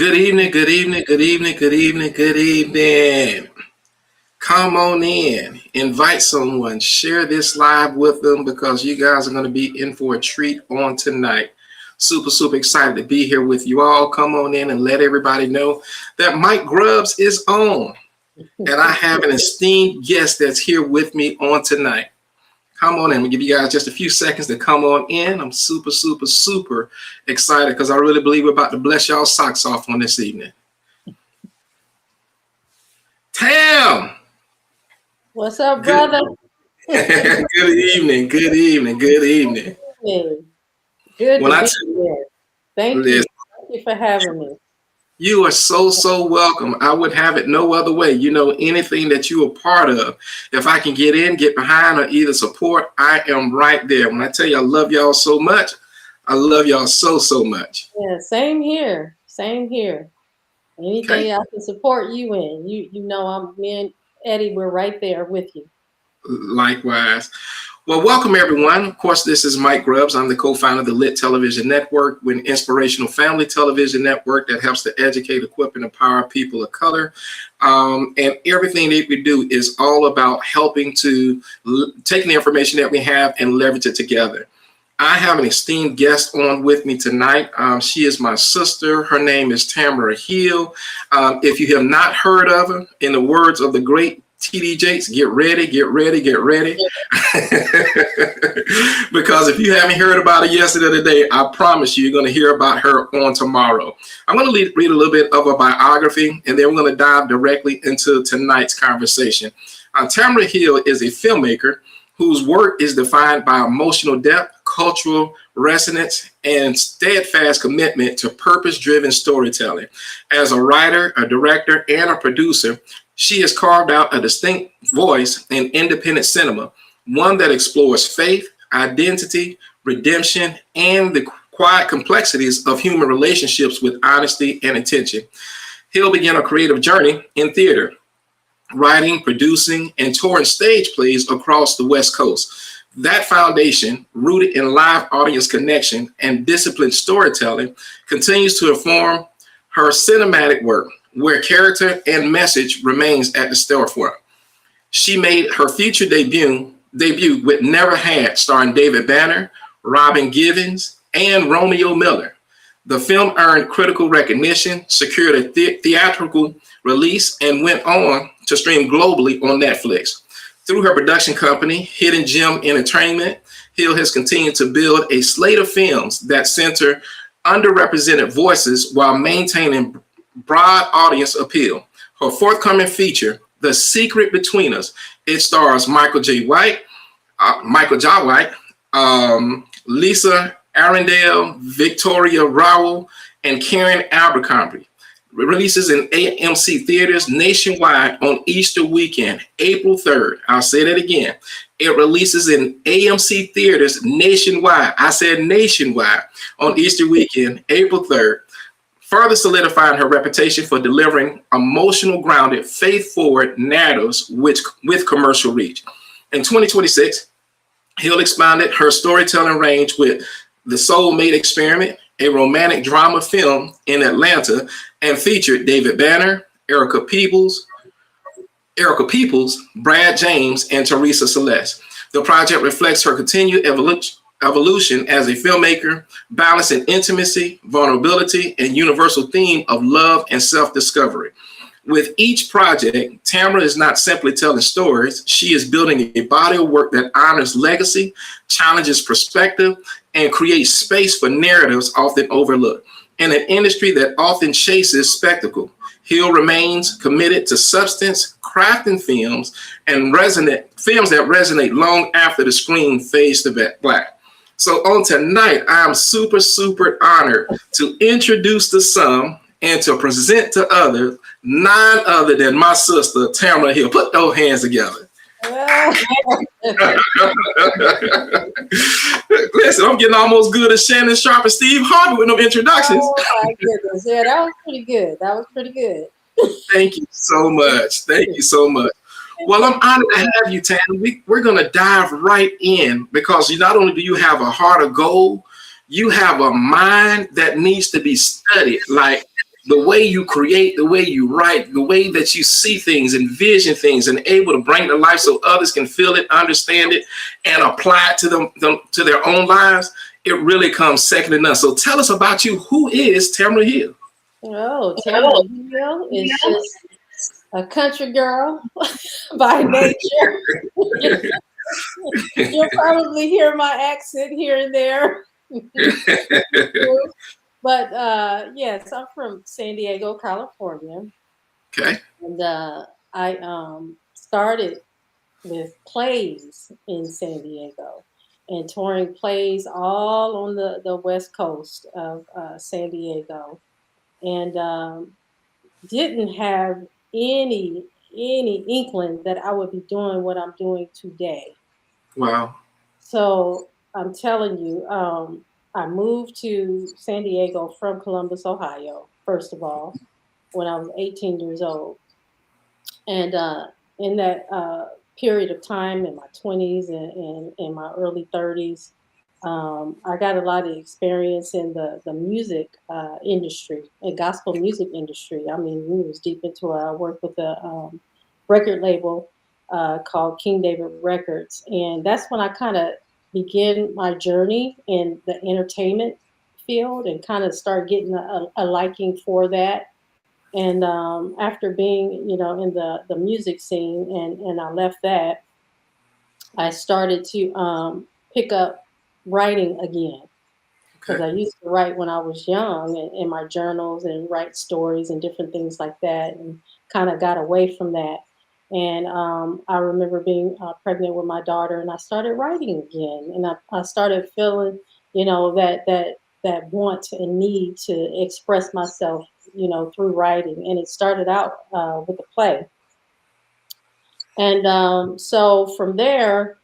Good evening, good evening, good evening, good evening, good evening. Come on in, invite someone, share this live with them because you guys are going to be in for a treat on tonight. Super excited to be here with you all. Come on in and let everybody know that Mike Grubbs is on. And I have an esteemed guest that's here with me on tonight. Come on in. We'll give you guys just a few seconds to come on in. I'm super excited because I really believe we're about to bless y'all socks off on this evening. Tam! What's up, brother? Good evening. Good to be here. Thank you for having me. You are so welcome. I would have it no other way. You know, anything that you are part of, if I can get in, get behind, or either support, I am right there. When I tell you I love y'all so much, I love y'all so much. Yeah, same here. Anything I can support you in, you know, me and Eddie, we're right there with you. Likewise. Well, welcome everyone. Of course, this is Mike Grubbs. I'm the co-founder of the Lit Television Network. We're an inspirational family television network that helps to educate, equip, and empower people of color. And everything that we do is all about helping to take the information that we have and leverage it together. I have an esteemed guest on with me tonight. She is my sister. Her name is Tamera L. If you have not heard of her, in the words of the great TD Jakes, get ready. Because if you haven't heard about her yesterday or today, I promise you're going to hear about her on tomorrow. I'm going to read a little bit of a biography, and then we're going to dive directly into tonight's conversation. Tamera L is a filmmaker whose work is defined by emotional depth, cultural resonance, and steadfast commitment to purpose-driven storytelling. As a writer, a director, and a producer, she has carved out a distinct voice in independent cinema, one that explores faith, identity, redemption, and the quiet complexities of human relationships with honesty and intention. Hill began a creative journey in theater, writing, producing, and touring stage plays across the West Coast. That foundation, rooted in live audience connection and disciplined storytelling, continues to inform her cinematic work, where character and message remains at the forefront. She made her feature debut with Never Had, starring David Banner, Robin Givens, and Romeo Miller. The film earned critical recognition, secured a theatrical release, and went on to stream globally on Netflix. Through her production company, Hidden Gem Entertainment, Hill has continued to build a slate of films that center underrepresented voices while maintaining broad audience appeal. Her forthcoming feature, The Secret Between Us, it stars Michael Jai White, Lisa Arrindell, Victoria Rowell, and Karen Abercrombie. Releases in AMC theaters nationwide on Easter weekend, April 3rd. I'll say that again. It releases in AMC theaters nationwide. I said nationwide on Easter weekend, April 3rd. Further solidifying her reputation for delivering emotional, grounded, faith-forward narratives with commercial reach. In 2026, Hill expanded her storytelling range with The Soulmate Experiment, a romantic drama film in Atlanta, and featured David Banner, Erica Peoples, Brad James, and Teresa Celeste. The project reflects her continued evolution as a filmmaker, balancing intimacy, vulnerability, and universal theme of love and self-discovery. With each project, Tamera is not simply telling stories, she is building a body of work that honors legacy, challenges perspective, and creates space for narratives often overlooked. In an industry that often chases spectacle, Hill remains committed to substance, crafting films that resonate long after the screen fades to black. So on tonight, I'm super honored to introduce to some and to present to others none other than my sister, Tamera L. Put those hands together. Listen, I'm getting almost good as Shannon Sharp and Steve Harvey with them introductions. Oh my goodness. Yeah, that was pretty good. Thank you so much. Well, I'm honored to have you, Tam. We're going to dive right in because not only do you have a heart of gold, you have a mind that needs to be studied. Like the way you create, the way you write, the way that you see things, envision things, and able to bring to life so others can feel it, understand it, and apply it to them to their own lives, it really comes second to none. So tell us about you. Who is Tamera Hill? Oh, Tamera Hill is just a country girl by nature. You'll probably hear my accent here and there. But yes, I'm from San Diego, California. Okay. And I started with plays in San Diego and touring plays all on the west coast of San Diego. And didn't have any inkling that I would be doing what I'm doing today. Wow. So I'm telling you, I moved to San Diego from Columbus, Ohio, first of all, when I was 18 years old. And in that period of time, in my 20s and in my early 30s, I got a lot of experience in the music industry, and gospel music industry. I mean, we was deep into it. I worked with a record label called King David Records, and that's when I kind of began my journey in the entertainment field and kind of start getting a liking for that. And after being, in the music scene, and I left that, I started to pick up writing again because Okay. I used to write when I was young in my journals and write stories and different things like that, and kind of got away from that. And I remember being pregnant with my daughter, and I started writing again, and I started feeling, that want and need to express myself, through writing. And it started out with a play, and so from there,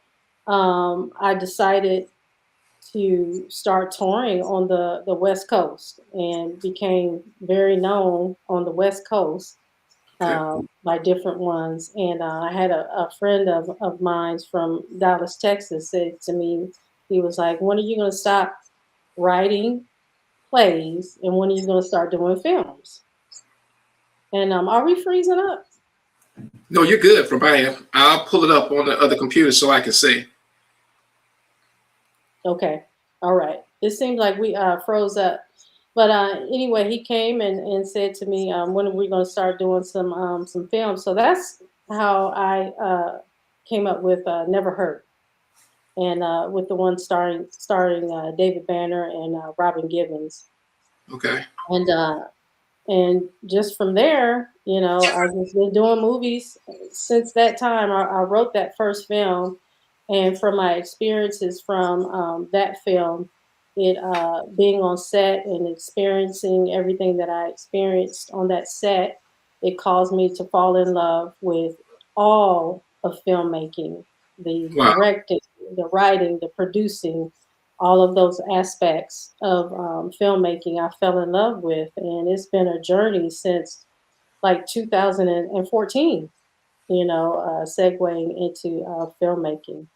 I decided to start touring on the West Coast and became very known on the West Coast Okay. by different ones. And I had a friend of mine from Dallas, Texas, said to me, he was like, when are you going to stop writing plays and when are you going to start doing films? And are we freezing up? No, you're good from my end. I'll pull it up on the other computer so I can see. Okay. All right. It seems like we froze up. But anyway, he came and said to me, when are we going to start doing some films? So that's how I came up with Never Hurt, and with the one starring David Banner and Robin Gibbons. Okay. And just from there, I've just been doing movies since that time. I wrote that first film, and from my experiences from that film, it being on set and experiencing everything that I experienced on that set, it caused me to fall in love with all of filmmaking, the Wow. directing, the writing, the producing, all of those aspects of filmmaking I fell in love with. And it's been a journey since like 2014, segueing into filmmaking.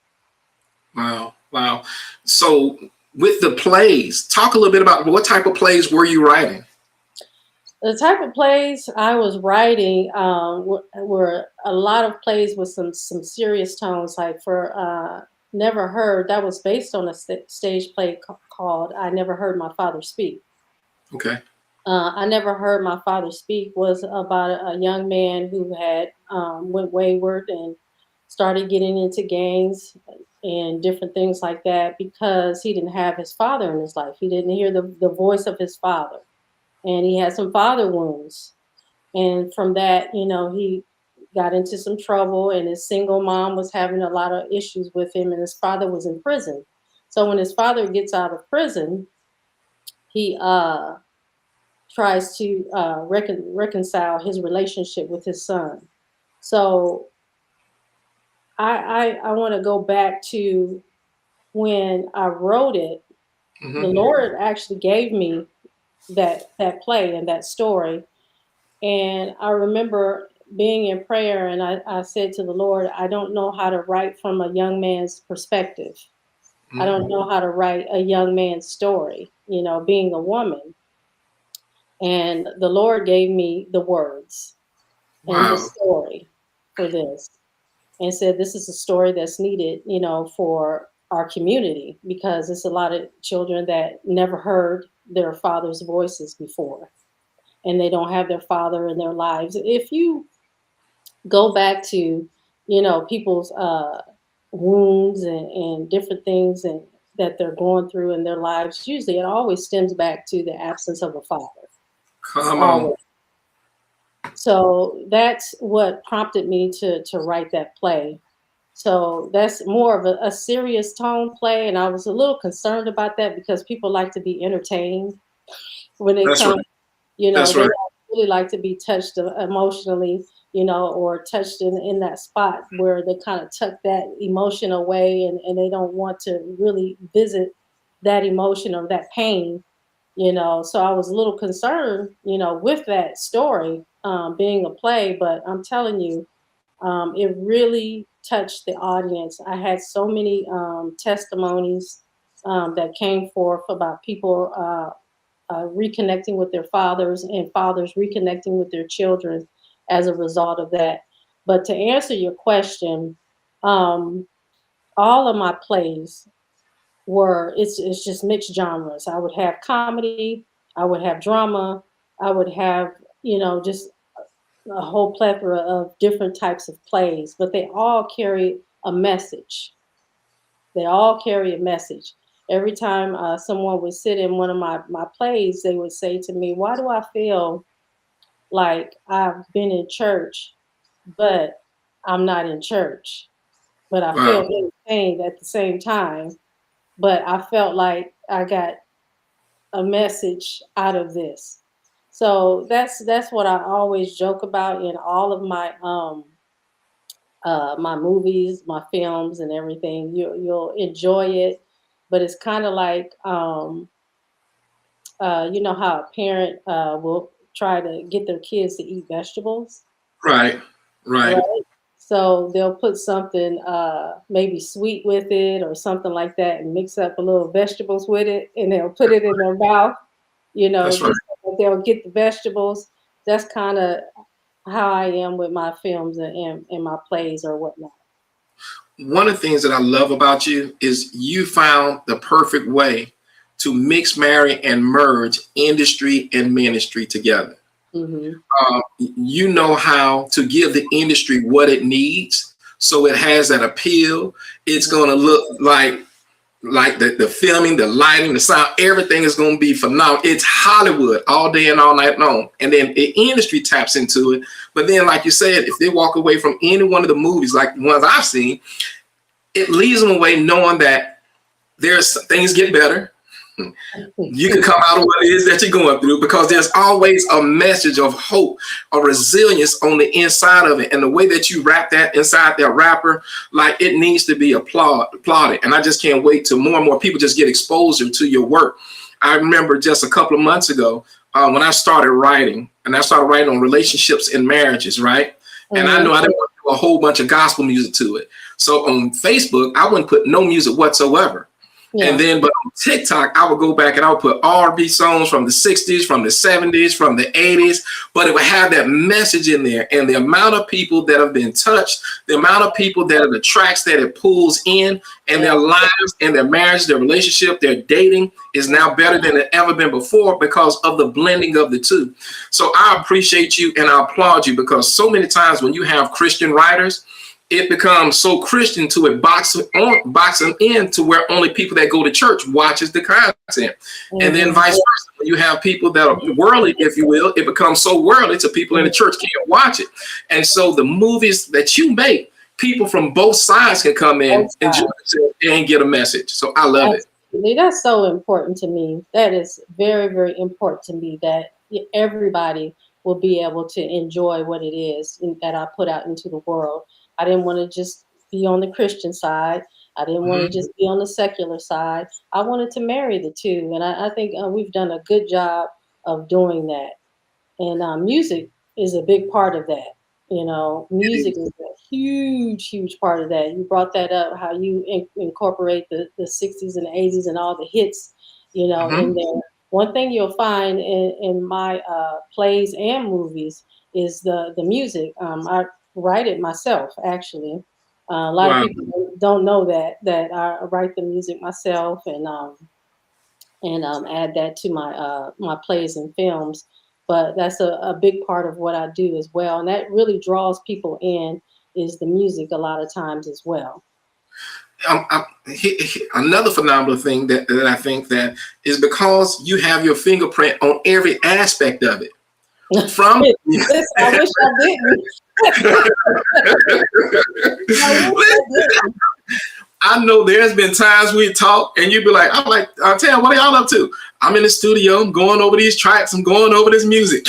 Wow. Wow. So with the plays, talk a little bit about what type of plays were you writing? The type of plays I was writing were a lot of plays with some serious tones. Like for Never Heard, that was based on a stage play called I Never Heard My Father Speak. Okay. I Never Heard My Father Speak was about a young man who had went wayward and started getting into gangs and different things like that because he didn't have his father in his life. He didn't hear the voice of his father, and he had some father wounds. And from that, he got into some trouble, and his single mom was having a lot of issues with him, and his father was in prison. So when his father gets out of prison, he tries to reconcile his relationship with his son. So I want to go back to when I wrote it. The Mm-hmm. Lord actually gave me that play and that story. And I remember being in prayer, and I said to the Lord, I don't know how to write from a young man's perspective. I don't Mm-hmm. know how to write a young man's story, being a woman. And the Lord gave me the words and the Wow. story for this, and said this is a story that's needed, for our community, because it's a lot of children that never heard their father's voices before, and they don't have their father in their lives. If you go back to, people's wounds and different things and that they're going through in their lives, usually it always stems back to the absence of a father. Come on. Always. So that's what prompted me to write that play. So that's more of a serious tone play, and I was a little concerned about that because people like to be entertained when they That's right. come. That's They right. don't really like to be touched emotionally, or touched in that spot where they kind of tuck that emotion away, and they don't want to really visit that emotion or that pain. So I was a little concerned, with that story being a play, but I'm telling you, it really touched the audience. I had so many testimonies that came forth about people reconnecting with their fathers, and fathers reconnecting with their children as a result of that. But to answer your question, um, all of my plays it's just mixed genres. I would have comedy, I would have drama, I would have, just a whole plethora of different types of plays, but they all carry a message. They all carry a message. Every time someone would sit in one of my plays, they would say to me, why do I feel like I've been in church, but I'm not in church? But I Wow. feel entertained at the same time, but I felt like I got a message out of this. So that's what I always joke about in all of my movies, my films, and everything. You'll enjoy it, but it's kind of like you know how a parent will try to get their kids to eat vegetables, Right. Right. right? So they'll put something maybe sweet with it or something like that, and mix up a little vegetables with it, and they'll put it in their mouth, That's right. just so that they'll get the vegetables. That's kind of how I am with my films and my plays or whatnot. One of the things that I love about you is you found the perfect way to mix, marry, and merge industry and ministry together. Hmm. You know how to give the industry what it needs so it has that appeal. It's going to look like the filming, the lighting, the sound, everything is going to be phenomenal. It's Hollywood all day and all night long. And then the industry taps into it. But then, like you said, if they walk away from any one of the movies, like the ones I've seen, it leaves them away knowing that there's things get better. You can come out of what it is that you're going through because there's always a message of hope, a resilience on the inside of it. And the way that you wrap that inside that wrapper, like it needs to be applauded. And I just can't wait till more and more people just get exposure to your work. I remember just a couple of months ago when I started writing, and I started writing on relationships and marriages, right? And I Hmm. knew I didn't want to do a whole bunch of gospel music to it. So on Facebook, I wouldn't put no music whatsoever. And Yeah. then, but on TikTok, I would go back and I would put R&B songs from the 60s, from the 70s, from the 80s, but it would have that message in there. And the amount of people that have been touched, the amount of people that are the tracks that it pulls in, and their lives and their marriage, their relationship, their dating is now better than it ever been before because of the blending of the two. So I appreciate you and I applaud you because so many times when you have Christian writers, it becomes so Christian to it boxing in to where only people that go to church watches the content. And then Hmm. vice versa. When you have people that are worldly, if you will, it becomes so worldly to people in the church can't watch it. And so the movies that you make, people from both sides can come in, Both enjoy sides. it, and get a message. So I love it. Absolutely. That's so important to me. That is very, very important to me that everybody will be able to enjoy what it is that I put out into the world. I didn't want to just be on the Christian side. I didn't want to Mhm. just be on the secular side. I wanted to marry the two. And I think we've done a good job of doing that. And music is a big part of that. It Music is. is a huge, huge part of that. You brought that up, how you incorporate the 60s and 80s and all the hits, in Mhm. there. one thing you'll find in my plays and movies is the music. I write it myself, actually. A lot of Wow. people don't know that I write the music myself, and add that to my plays and films. But that's a big part of what I do as well, and that really draws people in is the music a lot of times as well. Another phenomenal thing that I think that is because you have your fingerprint on every aspect of it. From Listen, I wish I didn't. I wish I didn't. I know there's been times we talk and you'd be like, I'll tell you, what are y'all up to? I'm in the studio, I'm going over these tracks, I'm going over this music.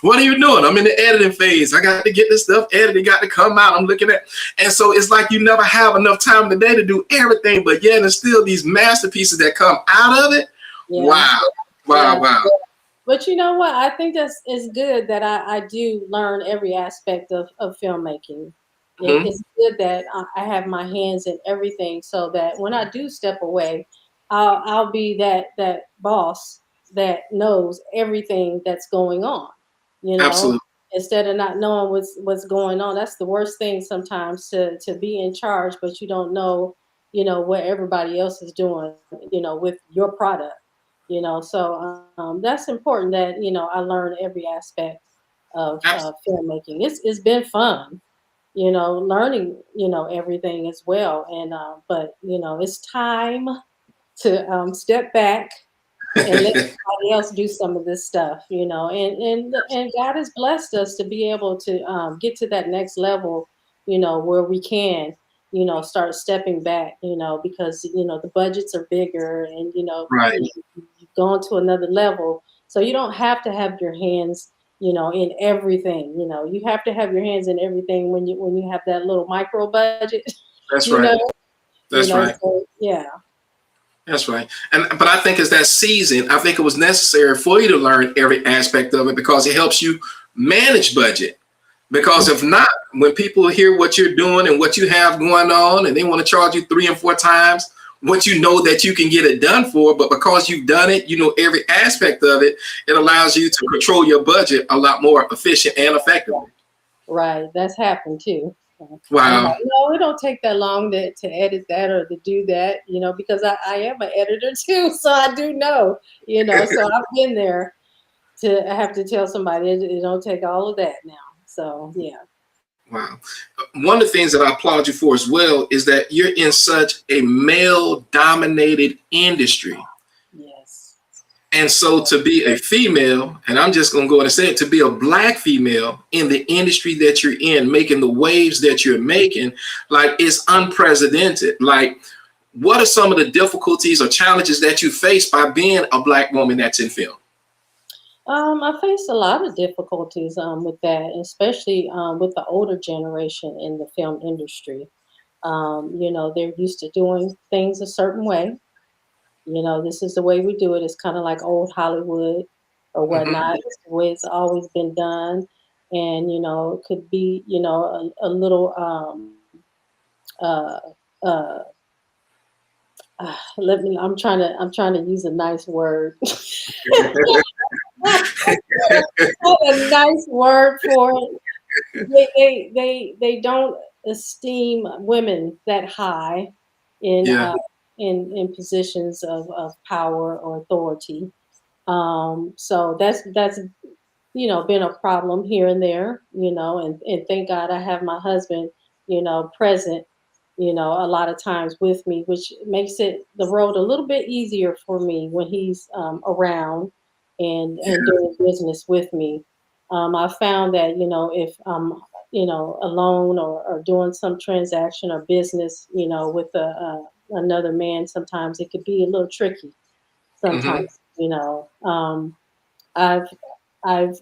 What are you doing? I'm in the editing phase. I got to get this stuff edited, got to come out. I'm looking at, and so it's like you never have enough time in the day to do everything, but yet there's still these masterpieces that come out of it. Yeah. Wow. Yeah. Wow. But you know what? I think it's good that I do learn every aspect of filmmaking. Mhm. It's good that I have my hands in everything, so that when I do step away, I'll be that boss that knows everything that's going on. You know, Absolutely. instead of not knowing what's going on, that's the worst thing sometimes, to be in charge, but you don't know, what everybody else is doing, with your product. That's important that I learn every aspect of filmmaking. It's been fun, learning everything as well. And but it's time to step back and let somebody else do some of this stuff. And God has blessed us to be able to get to that next level, where we can start stepping back, because the budgets are bigger, and Right. you've gone to another level, so you don't have to have your hands in everything. You have to have your hands in everything when you have that little micro budget. That's you right. know That's right. so yeah. That's right. But I think it's that season. I think it was necessary for you to learn every aspect of it because it helps you manage budget. Because if not, when people hear what you're doing and what you have going on, and they want to charge you 3 and 4 times what you know that you can get it done for, but because you've done it, you know every aspect of it, it allows you to control your budget a lot more efficient and effectively. Right, that's happened too. I'm like, Wow. no, it don't take that long to edit that or to do that, because I am an editor too, so I do know, so I've been there to have to tell somebody it don't take all of that now. So yeah. Wow. One of the things that I applaud you for as well is that you're in such a male dominated industry. Yes. And so to be a female, and I'm just going to go ahead and say it, to be a black female in the industry that you're in, making the waves that you're making, like it's unprecedented. Like, what are some of the difficulties or challenges that you face by being a black woman that's in film? I faced a lot of difficulties with that, especially with the older generation in the film industry. They're used to doing things a certain way. This is the way we do it. It's kind of like old Hollywood or Mm-hmm. whatnot. It's the way it's always been done. And, it could be, a little, uh, uh, I'm trying to use a nice word. A nice word for it. They don't esteem women that high in Yeah. in positions of power or authority. So that's been a problem here and there, and thank God I have my husband, present, a lot of times with me, which makes it the road a little bit easier for me when he's around and doing business with me. I found that if I'm alone, or doing some transaction or business, with another man, sometimes it could be a little tricky. Mm-hmm. Sometimes, I've I've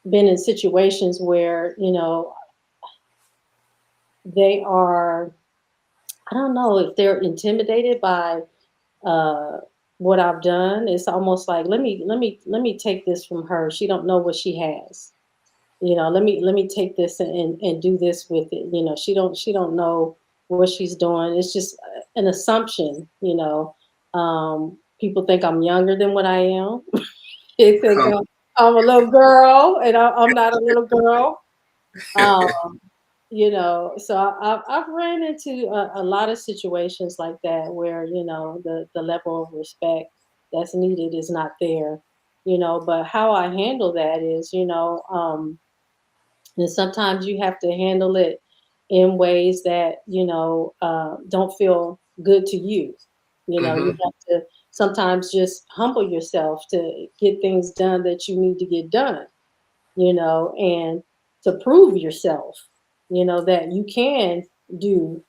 been in situations where they are, I don't know if they're intimidated by uh, what I've done. It's almost like, let me take this from her. She don't know what she has. Let me take this and do this with it. She don't know what she's doing. It's just an assumption. People think I'm younger than what I am. They think I'm a little girl, and I'm not a little girl. Um, so I've ran into a lot of situations like that where the level of respect that's needed is not there. But how I handle that is, and sometimes you have to handle it in ways that don't feel good to you. You Hmm. have to sometimes just humble yourself to get things done that you need to get done, and to prove yourself, that you can do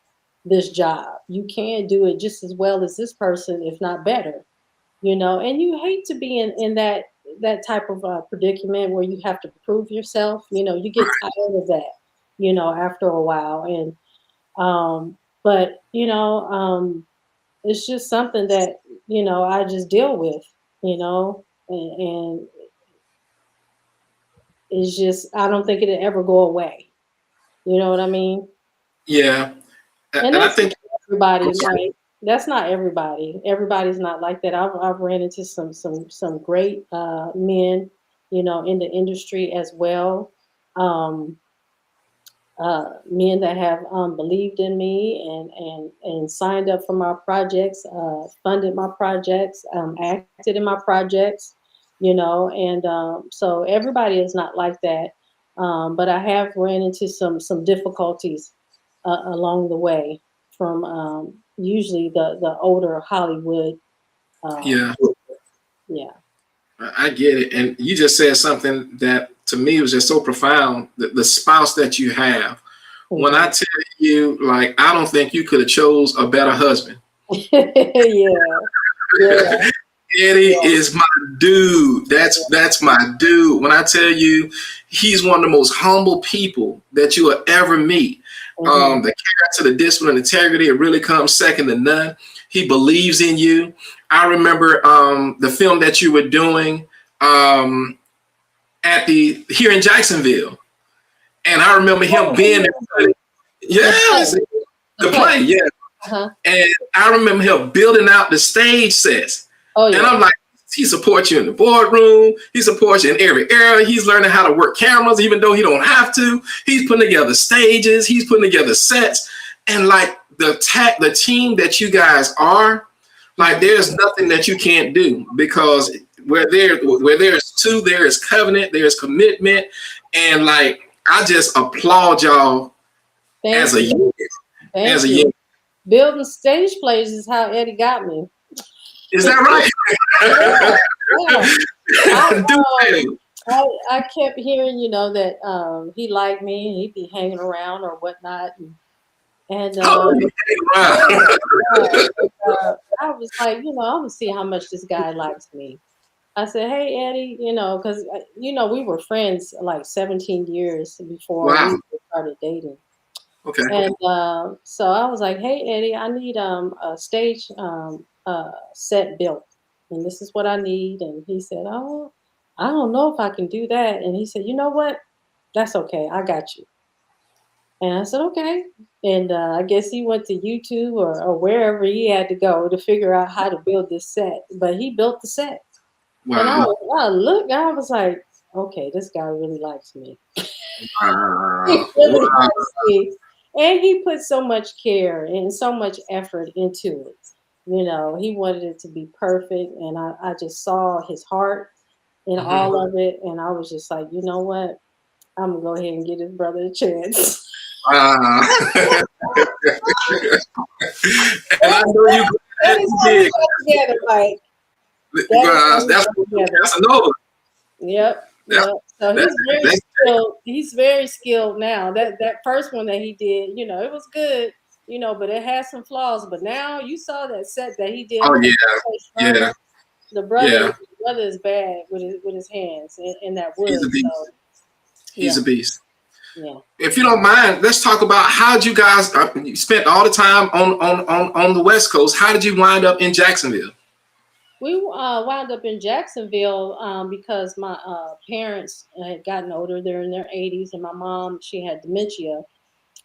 this job. You can do it just as well as this person, if not better, and you hate to be in that type of predicament where you have to prove yourself. You get tired of that, after a while. And but it's just something that I just deal with, and it's just I don't think it'll ever go away. You know what I mean? Yeah, And and I that's not think. everybody. I'm sorry. Like that's not everybody. Everybody's not like that. I've ran into some great men, in the industry as well. Um, Men that have believed in me and signed up for my projects, funded my projects, acted in my projects, and so everybody is not like that. But I have ran into some difficulties along the way from usually the older Hollywood. Um, Yeah, yeah. I get it. And you just said something that to me was just so profound. The spouse that you have. When I Mhm. tell you, like, I don't think you could have chose a better husband. Yeah. Yeah. Eddie Yeah. is my dude. That's my dude. When I tell you, he's one of the most humble people that you will ever meet. Hmm. The character, the discipline, integrity, it really comes second to none. He believes in you. I remember the film that you were doing um, at the here in Jacksonville, and I remember him Oh, being there. the Yes, play. The the play. play. Yeah, Uh-huh. and I remember him building out the stage sets. Oh And yeah. I'm like, he supports you in the boardroom. He supports you in every area. He's learning how to work cameras, even though he don't have to. He's putting together stages. He's putting together sets. And like the team that you guys are, like Mhm. there's nothing that you can't do because where there's two, there is covenant, there's commitment. And like I just applaud y'all as Thank a you. unit, as Thank a you. unit. Building stage plays is how Eddie got me. Is that right? Yeah, yeah. I Do it. I kept hearing, that he liked me and he'd be hanging around or whatnot, and Oh, you hang yeah, around. yeah. And, I was like, I'm gonna see how much this guy likes me. I said, "Hey, Eddie," because we were friends like 17 years before we Wow. started dating. Okay. And so I was like, "Hey Eddie, I need a stage set built, and this is what I need." And he said, "Oh, I don't know if I can do that." And he said, "You know what? That's okay. I got you." And I said, "Okay." And I guess he went to YouTube or wherever he had to go to figure out how to build this set. But he built the set, and Wow. I was like, "Okay, this guy really likes me." He Wow. really Wow. likes me. And he put so much care and so much effort into it. He wanted it to be perfect. And I just saw his heart in Mhm. all of it. And I was just like, you know what? I'm going to go ahead and give his brother a chance. Wow. And I That know you that glad is you how we did. got together, Mike. That is how we That's got together. that's a no. Yep, That's yep. So that, he's very that's skilled. He's very skilled now. That first one that he did, it was good, but it had some flaws. But now you saw that set that he did oh with the yeah, yeah, drummer. yeah. The brother is bad with his hands in that He's a wood. beast. So He's yeah, a beast. yeah. If you don't mind, let's talk about how did you guys you spent all the time on the West Coast. How did you wind up in Jacksonville? We wound up in Jacksonville because my parents had gotten older. They're in their 80s, and my mom, she had dementia.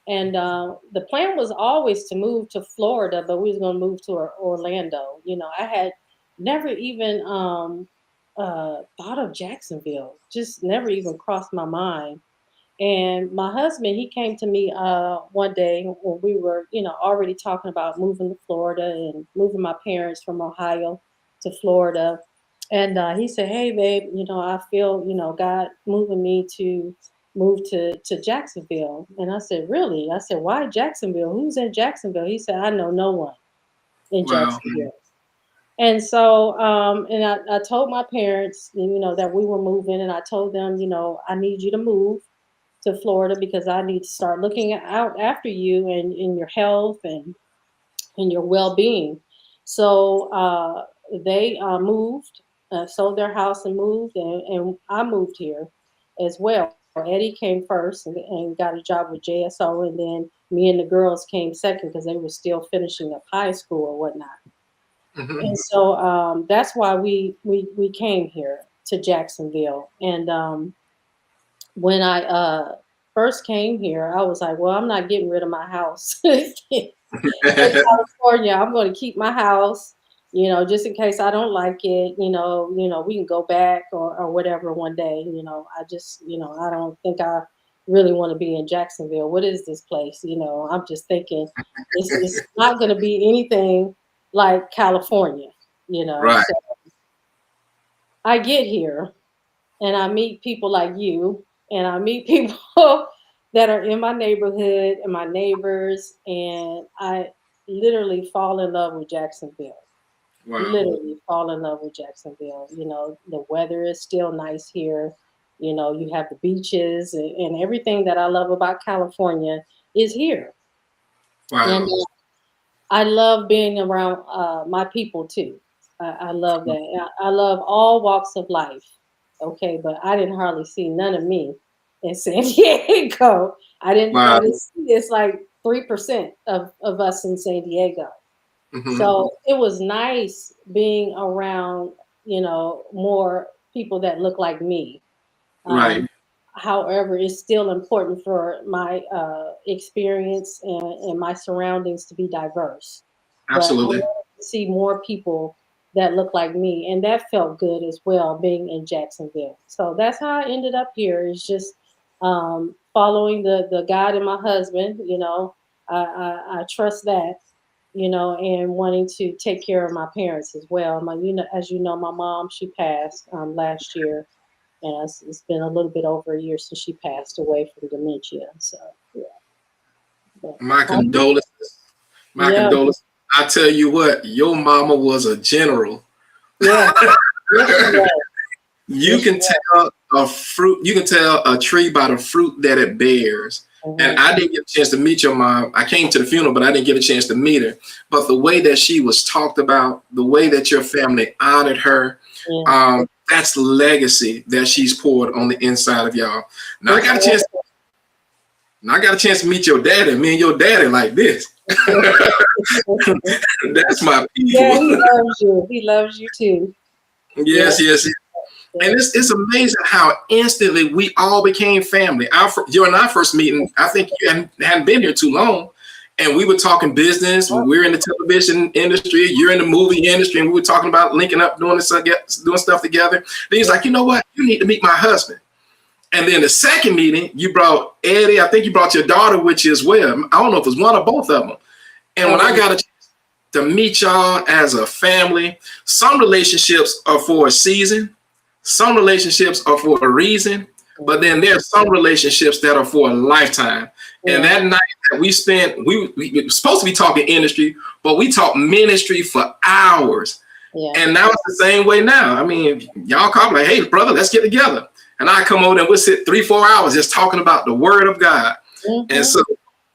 And the plan was always to move to Florida, but we was going to move to Orlando. I had never even thought of Jacksonville. Just never even crossed my mind. And my husband, he came to me one day when we were, already talking about moving to Florida and moving my parents from Ohio to Florida. And he said, "Hey, babe, I feel, God moving me to move to Jacksonville." And I said, "Really?" I said, "Why Jacksonville? Who's in Jacksonville?" He said, "I know no one in Wow. Jacksonville." And so, and I told my parents, that we were moving, and I told them, I need you to move to Florida because I need to start looking out after you and in your health and your well-being. So they moved, sold their house and moved, and I moved here as well. Eddie came first and got a job with JSO, and then me and the girls came second because they were still finishing up high school or whatnot. Hmm. And so that's why we came here to Jacksonville. And when I first came here, I was like, well, I'm not getting rid of my house in California. I'm going to keep my house, just in case I don't like it. We can go back or whatever one day. I just, I don't think I really want to be in Jacksonville. What is this place? I'm just thinking it's not going to be anything like California. Right. So I get here and I meet people like you, and I meet people that are in my neighborhood and my neighbors, and I literally fall in love with Jacksonville. Wow. Literally fall in love with Jacksonville. The weather is still nice here. You have the beaches and everything that I love about California is here. And Wow. I love being around my people too. I love that. I love all walks of life. Okay, but I didn't hardly see none of me in San Diego. I Wow. didn't see it's like 3% of us in San Diego. Hmm. So it was nice being around, more people that look like me. Right. Um, However, it's still important for my experience and my surroundings to be diverse. But I Absolutely. wanted to see more people that look like me, and that felt good as well, being in Jacksonville. So that's how I ended up here. Is just following the God and my husband. I trust that. And wanting to take care of my parents as well. As you know, my mom, she passed last year, and it's been a little bit over a year since she passed away from dementia. So yeah, but My um, condolences. My yeah, condolences. I tell you what, your mama was a general. yeah, yes she was, You yes she can was. tell a fruit, you can tell a tree by the fruit that it bears. And Mhm. I didn't get a chance to meet your mom. I came to the funeral, but I didn't get a chance to meet her. But the way that she was talked about, the way that your family honored her, Yeah, that's legacy that she's poured on the inside of y'all. Now I it's got a chance. awesome. Now I got a chance to meet your daddy. Me and your daddy like this. That's my Yeah, people. he loves you. He loves you too. Yeah, Yes, yes, yes. And yeah, it's amazing how instantly we all became family. You and I first meeting, I think you hadn't been here too long. And we were talking business. We were in the television industry. You're in the movie industry. And we were talking about linking up, doing stuff together. Then he's yeah, like, you know what? You need to meet my husband. And then the second meeting, you brought Eddie. I think you brought your daughter with you as well. I don't know if it was one or both of them. And when I yeah, got a chance to meet y'all as a family, some relationships are for a season, some relationships are for a reason, but then mhm, there's some relationships that are for a lifetime. And yeah, that night that we spent, we were supposed to be talking industry, but we talked ministry for hours. yeah, And now it's the same way now. I mean, y'all call me like, hey, brother, let's get together. And I come over and we'll sit 3-4 hours just talking about the word of God. And hmm, so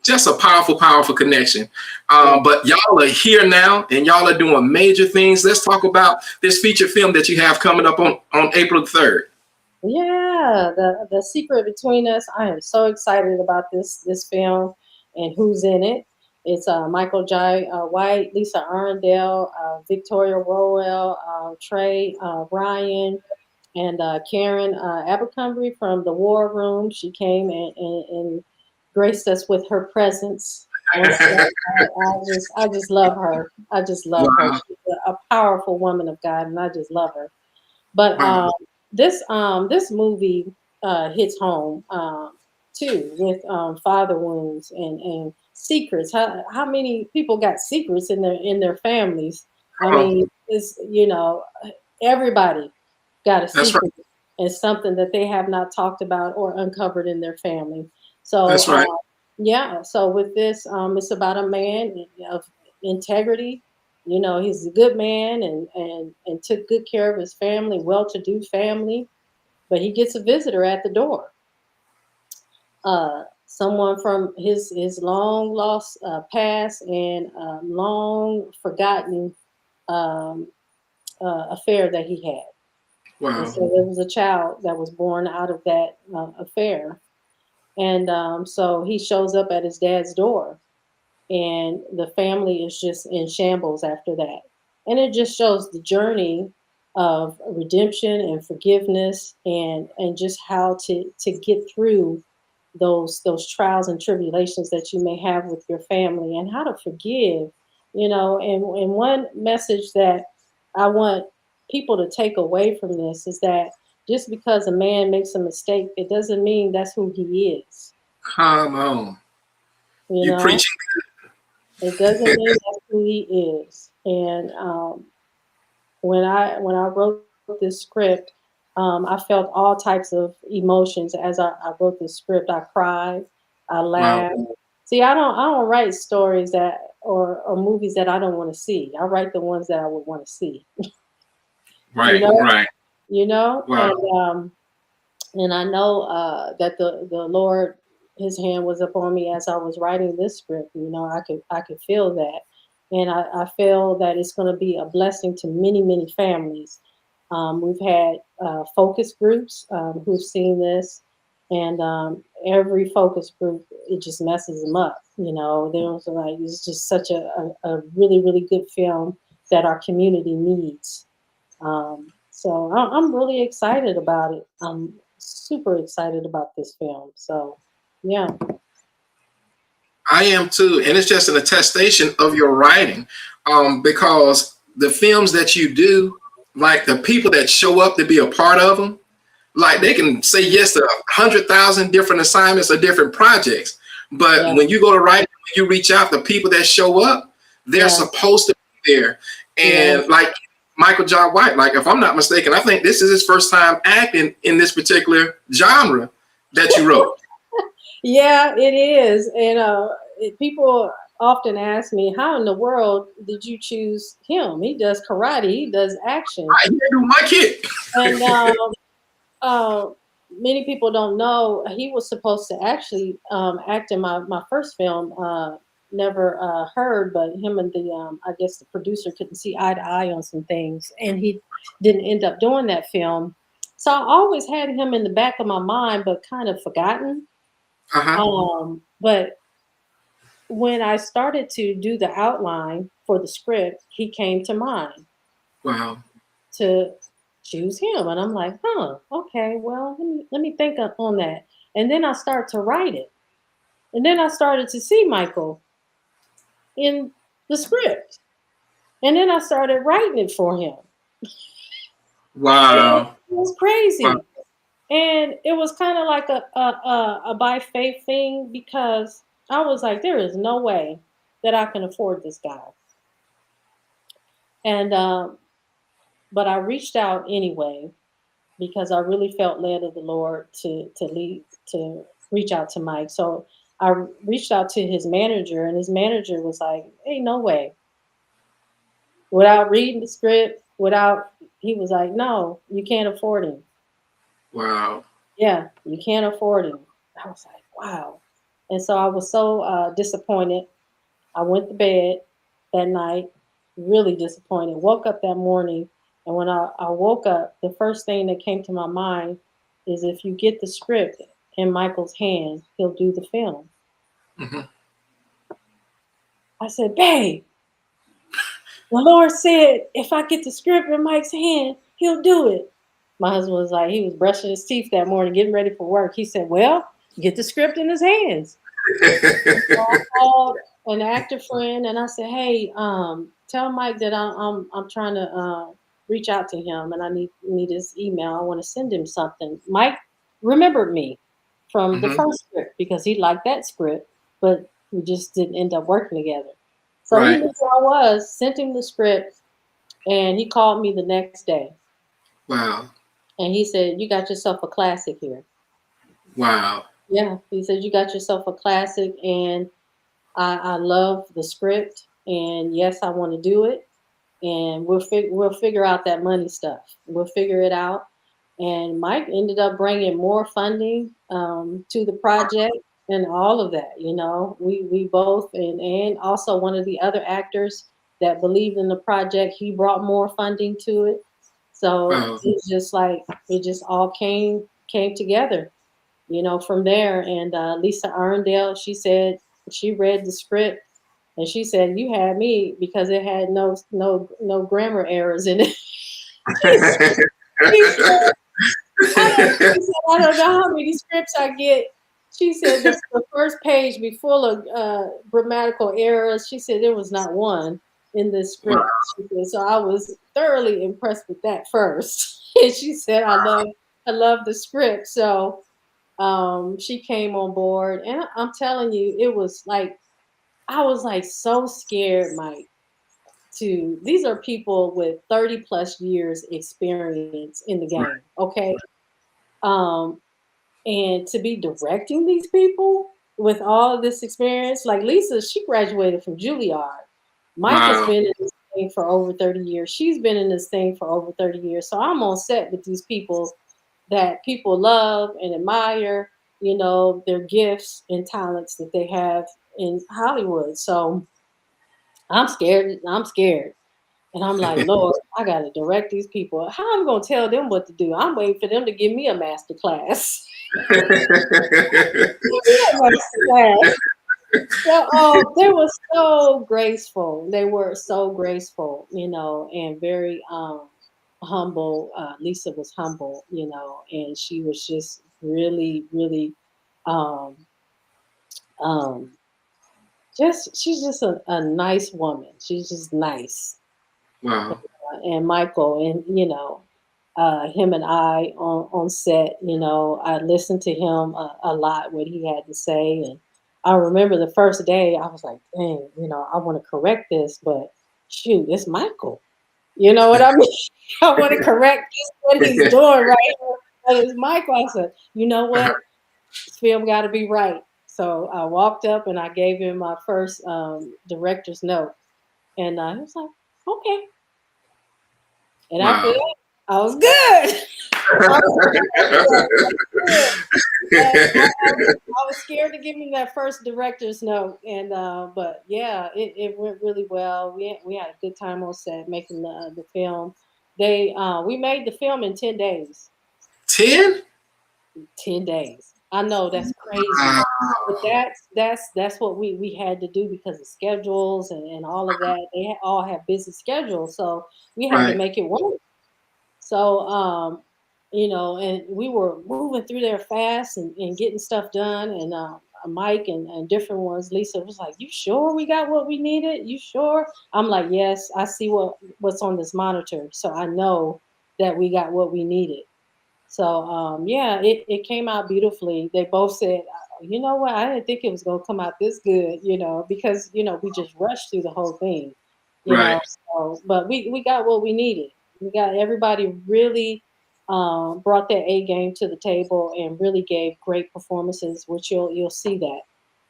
just a powerful, powerful connection. yeah. But y'all are here now and y'all are doing major things. Let's talk about this feature film that you have coming up on April 3rd. Yeah, the secret between us. I am so excited about this film and who's in it. It's Michael J. White, Lisa Arrindell, Victoria Rowell, Tre Ryan, and Karen Abercrombie from the War Room. She came and graced us with her presence on set. I just love her. I just love her. Wow. She's a powerful woman of God, and I just love her. But Wow. this movie hits home too with father wounds and secrets. How many people got secrets in their families? I Come on. mean, it's everybody got a That's right. secret and something that they have not talked about or uncovered in their family. So That's right. yeah, so with this, it's about a man of integrity. He's a good man and took good care of his family, well-to-do family. But he gets a visitor at the door. Someone from his long lost past and long forgotten um, affair that he had. And Wow. so there was a child that was born out of that affair. And so he shows up at his dad's door, and the family is just in shambles after that. And it just shows the journey of redemption and forgiveness, and just how to get through those trials and tribulations that you may have with your family, and how to forgive. And one message that I want people to take away from this is that just because a man makes a mistake, it doesn't mean that's who he is. Come on. You You know, preaching. it doesn't mean that's who he is. And when I wrote this script, I felt all types of emotions as I wrote this script. I cried, I Wow. laughed. See, I don't write stories that or movies that I don't want to see. I write the ones that I would want to see. you Right. know, Right. you know, Wow. and I know that the Lord, His hand was upon me as I was writing this script. I could feel that, and I feel that it's going to be a blessing to many families. We've had focus groups who've seen this, and every focus group, it just messes them up. There's like, it's just such a really good film that our community needs. So I'm really excited about it. I'm super excited about this film. So yeah, I am too, and it's just an attestation of your writing, because the films that you do, like the people that show up to be a part of them, like they can say yes to 100,000 different assignments or different projects, but yeah, when you go to write, when you reach out, the people that show up, they're yeah, supposed to be there. yeah, And like Michael John White, like if I'm not mistaken, I think this is his first time acting in this particular genre that you wrote. yeah. It is, and people often ask me, "How in the world did you choose him? He does karate. He does action." I hear you like it. And uh, many people don't know he was supposed to actually act in my first film. Never heard, but him and the I guess the producer couldn't see eye to eye on some things, and he didn't end up doing that film. So I always had him in the back of my mind, but kind of forgotten. Uh-huh. But when I started to do the outline for the script, he came to mind Wow. to choose him. And I'm like, huh, okay, well, let me think on that. And then I start to write it. And then I started to see Michael in the script. And then I started writing it for him. And Wow. it was Wow. crazy. And it was kind of like a by faith thing, because I was like, there is no way that I can afford this guy. And but I reached out anyway, because I really felt led of the Lord to reach out to Mike. So I reached out to his manager, and his manager was like, "Hey, no way!" Without reading the script, he was like, "No, you can't afford him. Wow. Yeah, you can't afford him." I was like, "Wow!" And so I was so disappointed. I went to bed that night, really disappointed. Woke up that morning, and when I woke up, the first thing that came to my mind is, if you get the script in Michael's hand, he'll do the film. Mhm. I said, "Babe, the Lord said if I get the script in Mike's hand, he'll do it." My husband was like, he was brushing his teeth that morning, getting ready for work. He said, "Well, get the script in his hands." an actor friend, and I said, "Hey, tell Mike that I'm trying to reach out to him, and I need his email. I want to send him something." Mike remembered me from the Hmm. first script because he liked that script, but we just didn't end up working together. So he Right. knew who I was, sent him the script, and he called me the next day, Wow. and he said, "You got yourself a classic here." Wow. Yeah, he said, "You got yourself a classic," and I love the script, and yes, I want to do it, and we'll figure out that money stuff. We'll figure it out. And Mike ended up bringing more funding to the project and all of that. You know, we both and also one of the other actors that believed in the project, he brought more funding to it. So Wow. it's just like it just all came together, you know, from there. And Lisa Arrindell, she said she read the script and she said, "You had me because it had no grammar errors in it." She said, I don't know how many scripts I get. She said the first page be full of grammatical errors. She said there was not one in this Wow. script. She said, so I was thoroughly impressed with that first. And she said, I love the script. So she came on board, and I'm telling you, it was like I was like so scared, Mike. To these are people with 30 plus years experience in the game. Okay. Um, and to be directing these people with all of this experience, like Lisa, she graduated from Juilliard. Mike has Wow. been in this thing for over 30 years. She's been in this thing for over 30 years. So I'm on set with these people that people love and admire, you know, their gifts and talents that they have in Hollywood. So I'm scared. I'm scared. And I'm like, Lord, I gotta direct these people. How am I gonna tell them what to do? I'm waiting for them to give me a master class. Give me a master class. So, they were so graceful. They were so graceful, you know, and very humble. Lisa was humble, you know, and she was just really, really um, um, just she's just a nice woman. She's just nice. Wow. And Michael, and you know, him and I on set, you know, I listened to him a lot what he had to say, and I remember the first day I was like, dang, you know, I want to correct this, but shoot, it's Michael. You know what I mean? I want to correct what he's doing right, but it's Michael. I said, you know what? This film got to be right. So I walked up and I gave him my first director's note, and he was like, okay. And after Wow. that, I was good. I was good. I was scared to give him that first director's note, and but yeah, it went really well. We had a good time on set making the film. We made the film in 10 days. 10? 10 days. I know that's crazy, Wow. but that's what we had to do because of schedules and all of that. They all have busy schedules, so we had to Right. make it work. So, you know, and we were moving through there fast and getting stuff done. And Mike and different ones, Lisa was like, "You sure we got what we needed? You sure?" I'm like, "Yes, I see what's on this monitor, so I know that we got what we needed." So, yeah, it came out beautifully. They both said, "You know what? I didn't think it was gonna come out this good," you know, because you know we just rushed through the whole thing, you Right. know. So, but we got what we needed. We got everybody really brought their A game to the table and really gave great performances, which you'll see that,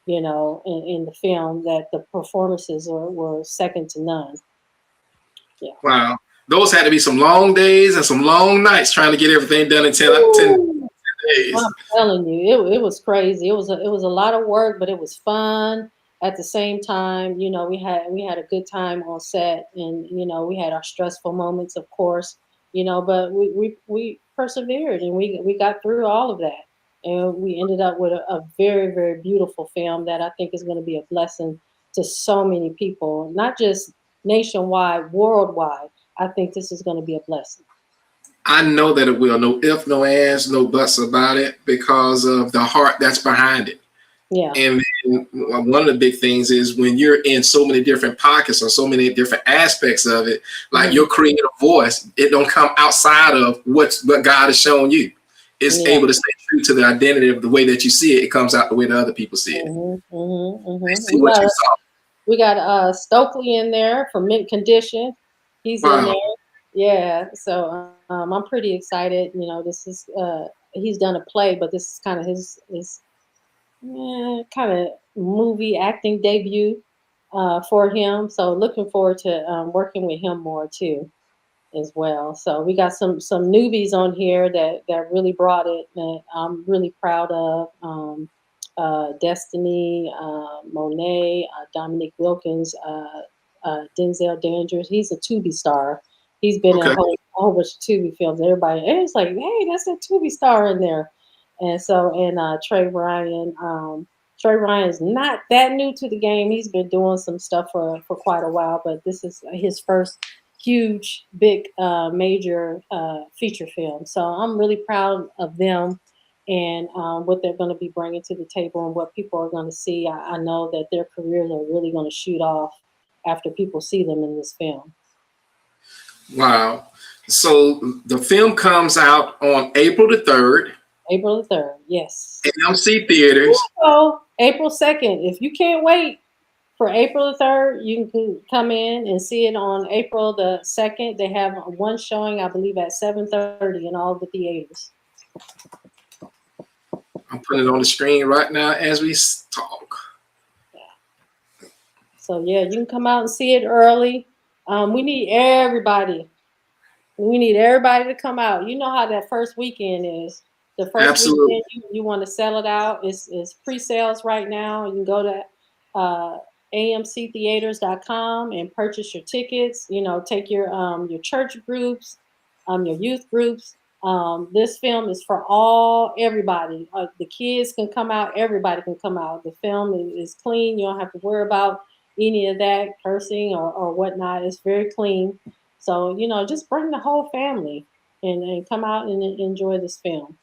you know, in the film that the performances were second to none. Yeah. Wow. Those had to be some long days and some long nights trying to get everything done in 10 Woo! I'm days. telling you, it was crazy. It was a lot of work, but it was fun at the same time. You know, we had a good time on set, and you know, we had our stressful moments, of course. You know, but we persevered, and we got through all of that, and we ended up with a very very beautiful film that I think is going to be a blessing to so many people, not just nationwide, worldwide. I think this is going to be a blessing. I know that it will. No if, no ands, no buts about it because of the heart that's behind it. Yeah. And And one of the big things is when you're in so many different pockets or so many different aspects of it, like your creative voice, it don't come outside of what God has shown you. It's able to stay true to the identity of the way that you see it. It comes out the way that other people see it. They see what you saw. We got Stokely in there for mint condition. He's in there. Yeah. So I'm pretty excited. You know, this is he's done a play, but this is kind of his kind of movie acting debut for him. So looking forward to working with him more too, as well. So we got some newbies on here that really brought it. That I'm really proud of. Destiny, Monet, Dominic Wilkins, Denzel Dandridge. He's a Tubi star. He's been in a whole bunch of Tubi films. Everybody, it's like, hey, that's a Tubi star in there. And so, and Tre Ryan. Tre Ryan's not that new to the game. He's been doing some stuff for quite a while, but this is his first huge, big, major feature film. So I'm really proud of them and what they're going to be bringing to the table and what people are going to see. I know that their careers are really going to shoot off after people see them in this film. Wow. So the film comes out on April the 3rd. April the 3rd, yes. AMC theaters. So April 2nd. If you can't wait for April the 3rd, you can come in and see it on April the 2nd. They have one showing, I believe, at 7:30 in all the theaters. I'm putting it on the screen right now as we talk. Yeah. So yeah, you can come out and see it early. We need everybody. We need everybody to come out. You know how that first weekend is. The first weekend you want to sell it out. It's pre-sales right now. You can go to amctheaters.com and purchase your tickets. You know, take your church groups, your youth groups. This film is for everybody. The kids can come out. Everybody can come out. The film is clean. You don't have to worry about any of that cursing or whatnot. It's very clean. So, you know, just bring the whole family and come out and enjoy this film.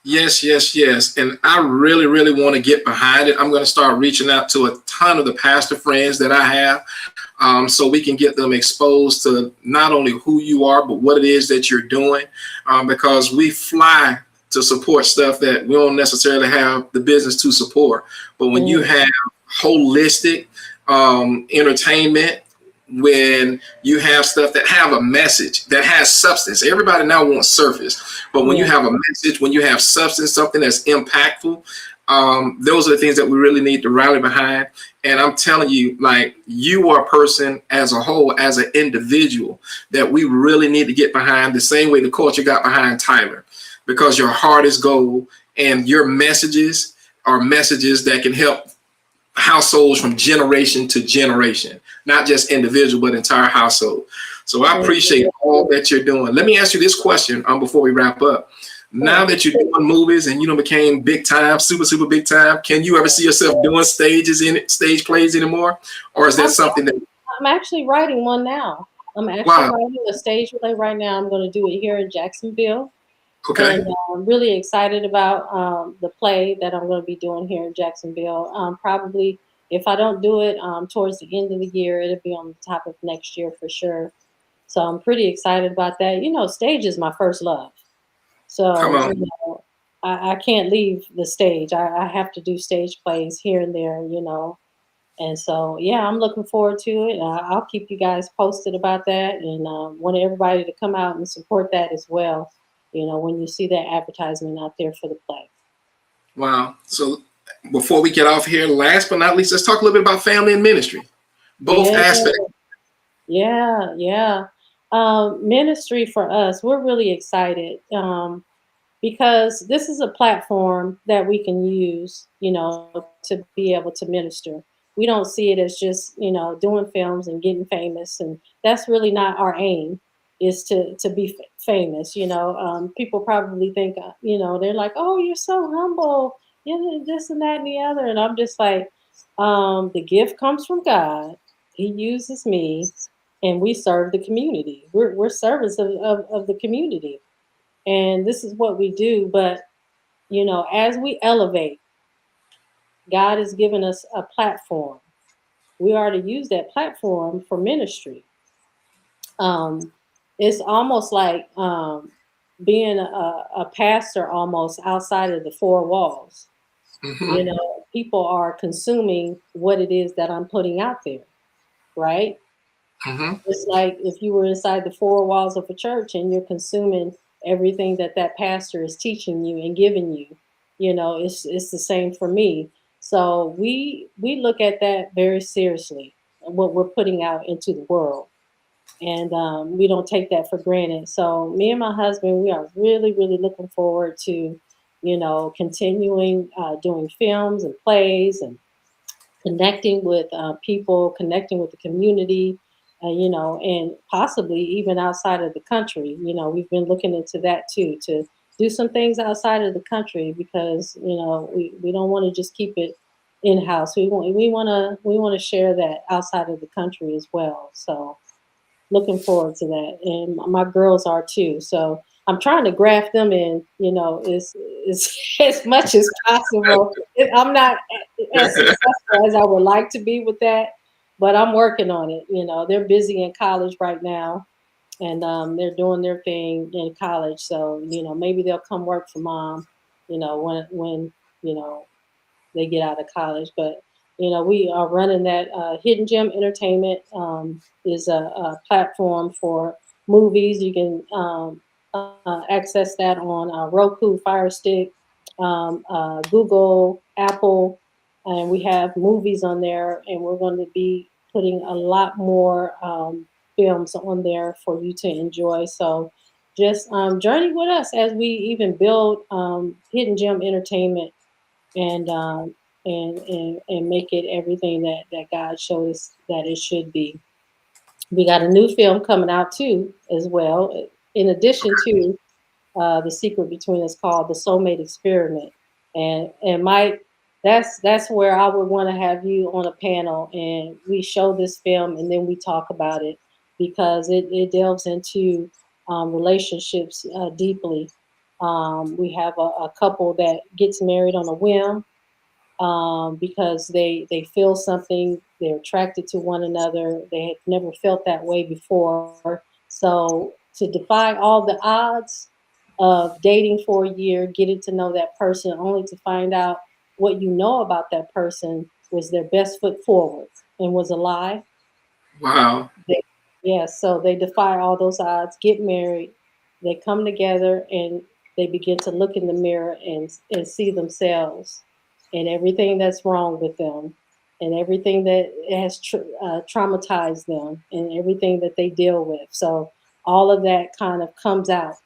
Yes, yes, yes. And I really, really want to get behind it. I'm going to start reaching out to a ton of the pastor friends that I have so we can get them exposed to not only who you are, but what it is that you're doing, because we fly to support stuff that we don't necessarily have the business to support. But when you have holistic entertainment, when you have stuff that have a message, that has substance. Everybody now wants surface, but when you have a message, when you have substance, something that's impactful, those are the things that we really need to rally behind. And I'm telling you, like, you are a person as a whole, as an individual, that we really need to get behind the same way the culture got behind Tyler, because your heart is gold and your messages are messages that can help households from generation to generation, not just individual, but entire household. So I appreciate all that you're doing. Let me ask you this question before we wrap up. Now that you're doing movies and you became big time, super big time, can you ever see yourself doing stage plays anymore? Or is that something that I'm actually writing one now? I'm actually writing a stage play right now. I'm going to do it here in Jacksonville. Okay. And I'm really excited about the play that I'm going to be doing here in Jacksonville. Probably, if I don't do it towards the end of the year, it'll be on the top of next year for sure. So I'm pretty excited about that. You know, stage is my first love. So you know, I can't leave the stage. I have to do stage plays here and there, you know. And so, yeah, I'm looking forward to it. I'll keep you guys posted about that, and want everybody to come out and support that as well. You know, when you see that advertisement out there for the play. Wow. So before we get off here, last but not least, let's talk a little bit about family and ministry, both aspects. Yeah. Ministry for us, we're really excited because this is a platform that we can use, you know, to be able to minister. We don't see it as just, you know, doing films and getting famous, and that's really not our aim. Is to be famous, you know. People probably think, you know, they're like, "Oh, you're so humble, you know, this and that and the other," and I'm just like, the gift comes from God. He uses me, and we serve the community. We're servants of the community, and this is what we do. But you know, as we elevate, God has given us a platform. We are to use that platform for ministry. Um, it's almost like being a pastor almost outside of the four walls. Hmm. People are consuming what it is that I'm putting out there, right? Hmm. It's like if you were inside the four walls of a church and you're consuming everything that that pastor is teaching you and giving you. It's the same for me. So we look at that very seriously, what we're putting out into the world, and we don't take that for granted. So me and my husband, we are really, really looking forward to, continuing doing films and plays and connecting with people, connecting with the community, and possibly even outside of the country. We've been looking into that too, to do some things outside of the country because we don't want to just keep it in house. We want to share that outside of the country as well. So looking forward to that, and my girls are too. So I'm trying to graft them in, as as much as possible. I'm not as successful as I would like to be with that, but I'm working on it. They're busy in college right now, and they're doing their thing in college. So maybe they'll come work for mom. When you know they get out of college. But we are running that Hidden Gem Entertainment is a platform for movies. You can access that on Roku, Fire Stick, Google, Apple, and we have movies on there. And we're going to be putting a lot more films on there for you to enjoy. So just journey with us as we even build Hidden Gem Entertainment and make it everything that God showed us that it should be. We got a new film coming out too, as well, in addition to The Secret Between Us, called The Soulmate Experiment. And Mike, that's where I would want to have you on a panel and we show this film and then we talk about it because it delves into relationships deeply. We have a couple that gets married on a whim because they feel something, they're attracted to one another, they had never felt that way before. So to defy all the odds of dating for a year, getting to know that person, only to find out what you know about that person was their best foot forward and was a lie. Wow. They, yeah, so they defy all those odds, get married, they come together, and they begin to look in the mirror and see themselves and everything that's wrong with them and everything that has traumatized them and everything that they deal with. So all of that kind of comes out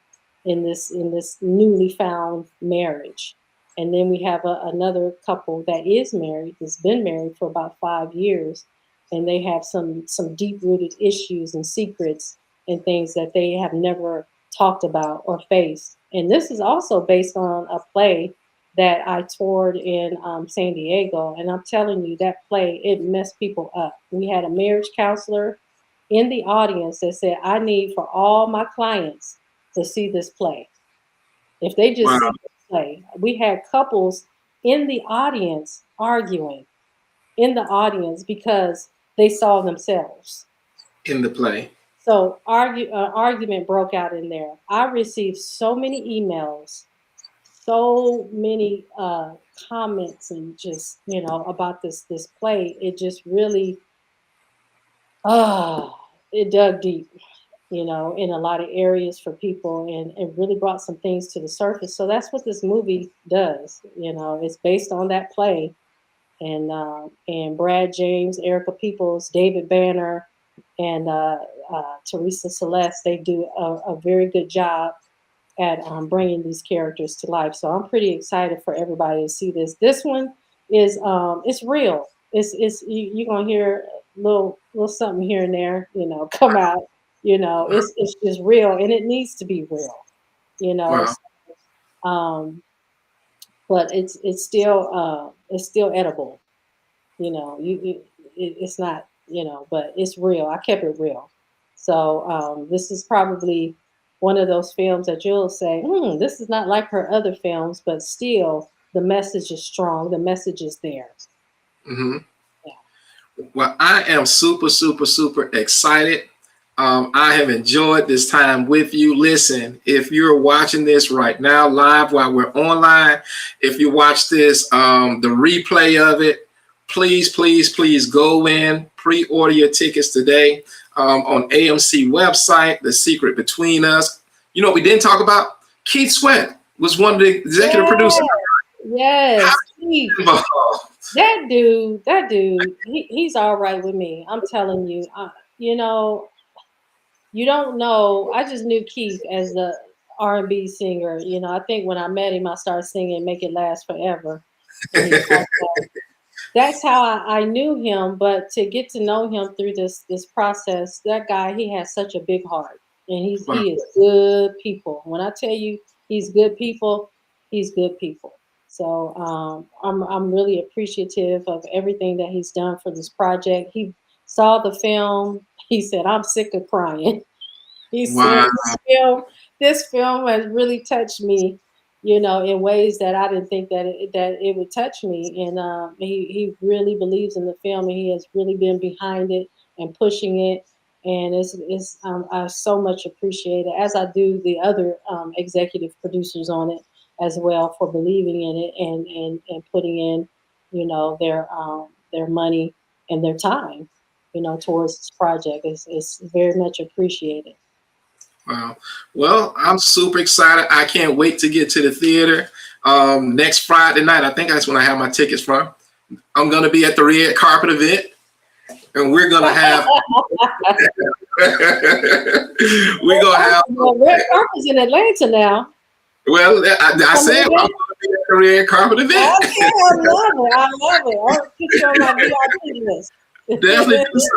in this newly found marriage. And then we have another couple that is married, that's been married for about 5 years, and they have some deep rooted issues and secrets and things that they have never talked about or faced. And this is also based on a play that I toured in San Diego, and I'm telling you, that play, it messed people up. We had a marriage counselor in the audience that said, "I need for all my clients to see this play. If they just Wow. see this play." We had couples in the audience arguing in the audience because they saw themselves. In the play. So argument broke out in there. I received so many emails, so many comments, and just about this play. It just really ah it dug deep, in a lot of areas for people, and it really brought some things to the surface. So that's what this movie does. It's based on that play, and Brad James, Erica Peoples, David Banner, and Teresa Celeste. They do a very good job at bringing these characters to life. So I'm pretty excited for everybody to see this. This one is it's real. You're gonna hear little something here and there, come out. It's just real, and it needs to be real. You know, Wow. so, um, but it's still edible. It's not, but it's real. I kept it real. So this is probably one of those films that you'll say, this is not like her other films, but still the message is strong. The message is there. Mm-hmm. Yeah. Well, I am super, super, super excited. I have enjoyed this time with you. Listen, if you're watching this right now live while we're online, if you watch this, the replay of it, please, please, please go in, pre-order your tickets today on AMC website, The Secret Between Us. You know what we didn't talk about? Keith Sweat was one of the executive producers. Yes, Keith. That dude, he's all right with me. I'm telling you, you know, you don't know. I just knew Keith as the R&B singer. You know, I think when I met him, I started singing "Make It Last Forever." That's how I knew him. But to get to know him through this process, that guy, he has such a big heart, and he is good people. When I tell you he's good people, he's good people. So I'm really appreciative of everything that he's done for this project. He saw the film. He said, "I'm sick of crying." He said, "This film has really touched me, you know, in ways that I didn't think that it would touch me." And he really believes in the film, and he has really been behind it and pushing it. And I so much appreciate it, as I do the other executive producers on it as well, for believing in it and putting in, you know, their money and their time, you know, towards this project. It's very much appreciated. Wow. Well, I'm super excited. I can't wait to get to the theater next Friday night. I think that's when I have my tickets from. I'm going to be at the red carpet event, and we're going to have red carpet's in Atlanta now. Well, I said I'm going to be at the red carpet event. Okay, I love it. I'll put you on my VIP list. Definitely do so.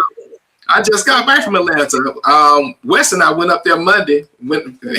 I just got back from Atlanta. Wes and I went up there Monday,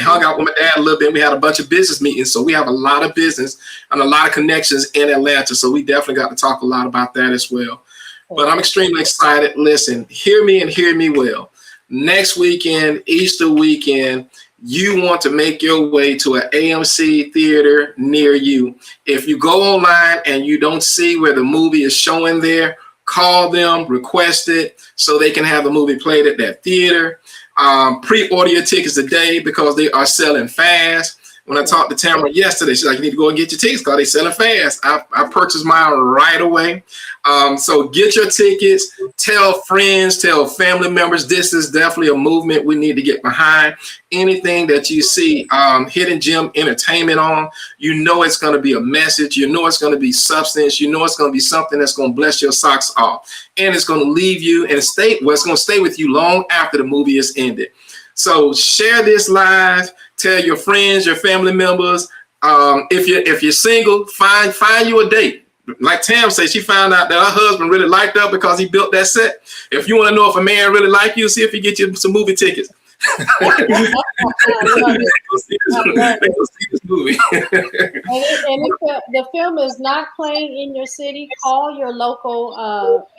hung out with my dad a little bit. We had a bunch of business meetings, so we have a lot of business and a lot of connections in Atlanta. So we definitely got to talk a lot about that as well. But I'm extremely excited. Listen, hear me and hear me well. Next weekend, Easter weekend, you want to make your way to an AMC theater near you. If you go online and you don't see where the movie is showing there, call them, request it, so they can have the movie played at that theater. Pre-order your tickets today because they are selling fast. When I talked to Tamera yesterday, she's like, "You need to go and get your tickets because they're selling fast." I purchased mine right away. So get your tickets. Tell friends, tell family members. This is definitely a movement we need to get behind. Anything that you see Hidden Gem Entertainment on, you know it's going to be a message. You know it's going to be substance. You know it's going to be something that's going to bless your socks off. And it's going to leave you and it's going to stay with you long after the movie is ended. So share this live. Tell your friends, your family members. If you're single, find you a date. Like Tam said, she found out that her husband really liked her because he built that set. If you want to know if a man really likes you, see if he get you some movie tickets. Go see this movie. And if the film is not playing in your city, call your local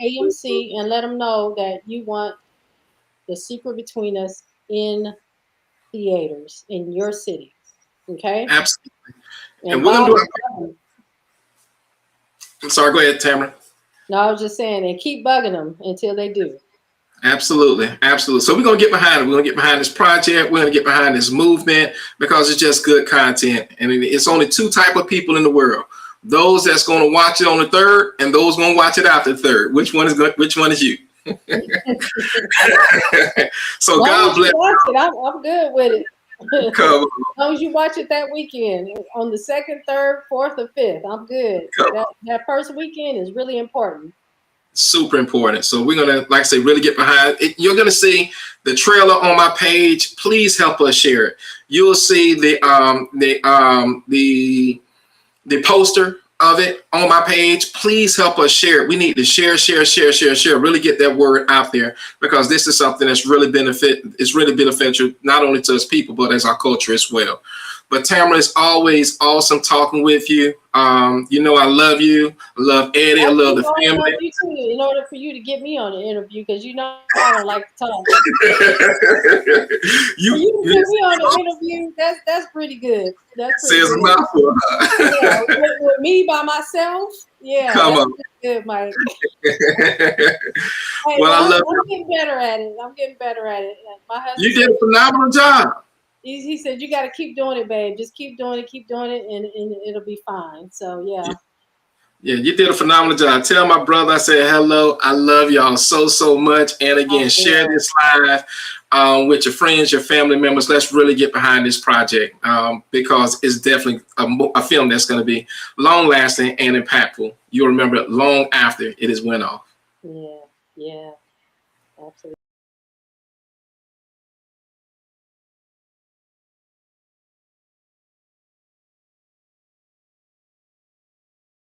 AMC and let them know that you want The Secret Between Us in theaters in your city. Okay? Absolutely. And we're going to do I'm sorry, go ahead, Tamera. No, I was just saying, and keep bugging them until they do. Absolutely. Absolutely. So we're going to get behind it. We're going to get behind this project. We're going to get behind this movement because it's just good content. And it's only two type of people in the world. Those that's going to watch it on the third and those going to watch it after the third. Which one is you? So God bless you. I'm good with it. As long as you watch it that weekend, on the 2nd, 3rd, 4th, or 5th, I'm good. That first weekend is really important. Super important. So we're gonna, like I say, really get behind it. You're gonna see the trailer on my page. Please help us share it. You'll see the poster of it on my page. Please help us share it. We need to share. Really get that word out there because this is something that's really beneficial, not only to us people, but as our culture as well. But Tamera, it's always awesome talking with you. You know I love you. I love Eddie. I love the I family. love you too. In order for you to get me on the interview, because you know I don't like to talk. you to get me on the interview, that's pretty good. That's pretty says a good. mouthful. Yeah, with me by myself, yeah, Come that's on. pretty good, Mike. Hey, Well, I love I'm getting better at it. I'm getting better at it. My husband you. Did said, a phenomenal job. he said, you got to keep doing it, babe. Just keep doing it, and it'll be fine. So, yeah. Yeah, you did a phenomenal job. Tell my brother I said hello. I love y'all so much. And again, share this live with your friends, your family members. Let's really get behind this project because it's definitely a film that's going to be long lasting and impactful. You'll remember it long after it has went off. Yeah, absolutely.